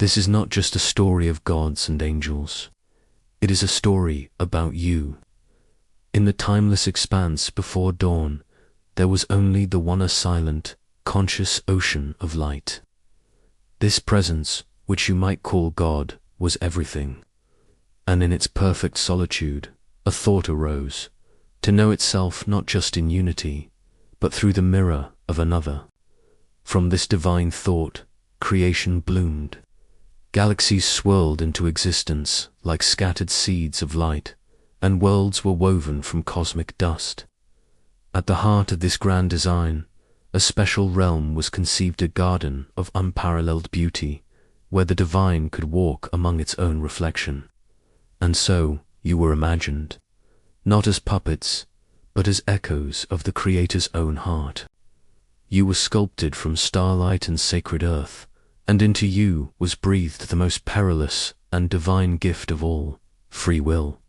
This is not just a story of gods and angels. It is a story about you. In the timeless expanse before dawn, there was only the one, a silent, conscious ocean of light. This presence, which you might call God, was everything. And in its perfect solitude, a thought arose, to know itself not just in unity, but through the mirror of another. From this divine thought, creation bloomed. Galaxies swirled into existence like scattered seeds of light, and worlds were woven from cosmic dust. At the heart of this grand design, a special realm was conceived, a garden of unparalleled beauty, where the divine could walk among its own reflection. And so you were imagined, not as puppets, but as echoes of the Creator's own heart. You were sculpted from starlight and sacred earth, and into you was breathed the most perilous and divine gift of all, free will.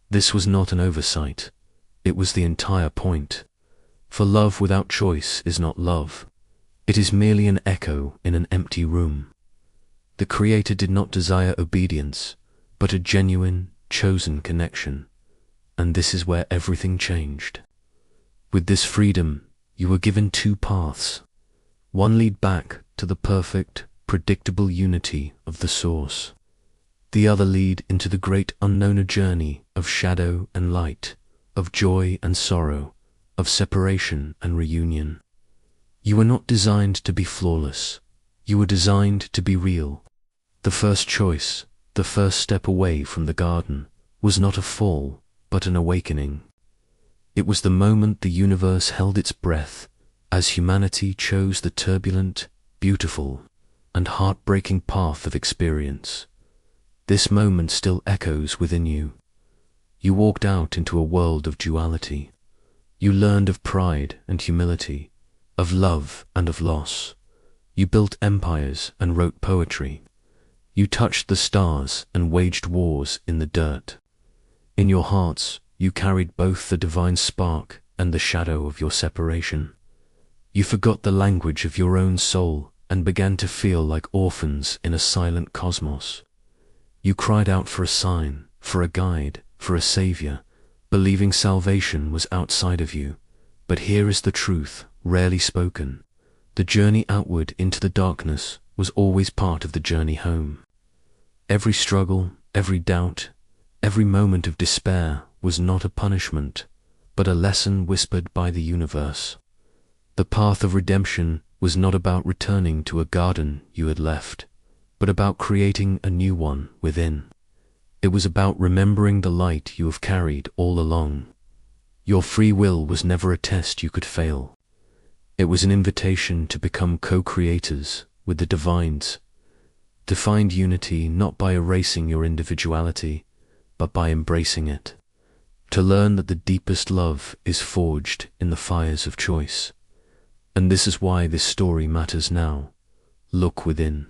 This was not an oversight, it was the entire point. For love without choice is not love. It is merely an echo in an empty room. The Creator did not desire obedience, but a genuine, chosen connection. And this is where everything changed. With this freedom, you were given two paths. One lead back to the perfect, predictable unity of the Source. The other lead into the great unknown journey of shadow and light, of joy and sorrow, of separation and reunion. You were not designed to be flawless. You were designed to be real. The first choice, the first step away from the garden, was not a fall, but an awakening. It was the moment the universe held its breath, as humanity chose the turbulent, beautiful, and heartbreaking path of experience. This moment still echoes within you. You walked out into a world of duality. You learned of pride and humility, of love and of loss. You built empires and wrote poetry. You touched the stars and waged wars in the dirt. In your hearts, you carried both the divine spark and the shadow of your separation. You forgot the language of your own soul and began to feel like orphans in a silent cosmos. You cried out for a sign, for a guide, for a savior, believing salvation was outside of you. But here is the truth, rarely spoken. The journey outward into the darkness was always part of the journey home. Every struggle, every doubt, every moment of despair was not a punishment, but a lesson whispered by the universe. The path of redemption was not about returning to a garden you had left, but about creating a new one within. It was about remembering the light you have carried all along. Your free will was never a test you could fail. It was an invitation to become co-creators with the divines, to find unity not by erasing your individuality, but by embracing it, to learn that the deepest love is forged in the fires of choice. And this is why this story matters now. Look within.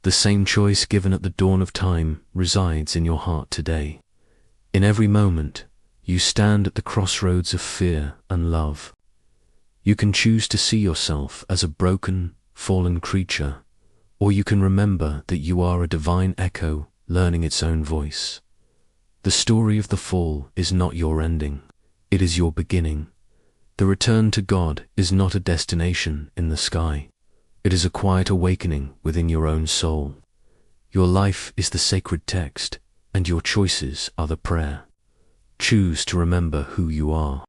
The same choice given at the dawn of time resides in your heart today. In every moment, you stand at the crossroads of fear and love. You can choose to see yourself as a broken, fallen creature, or you can remember that you are a divine echo learning its own voice. The story of the fall is not your ending, it is your beginning. The return to God is not a destination in the sky. It is a quiet awakening within your own soul. Your life is the sacred text, and your choices are the prayer. Choose to remember who you are.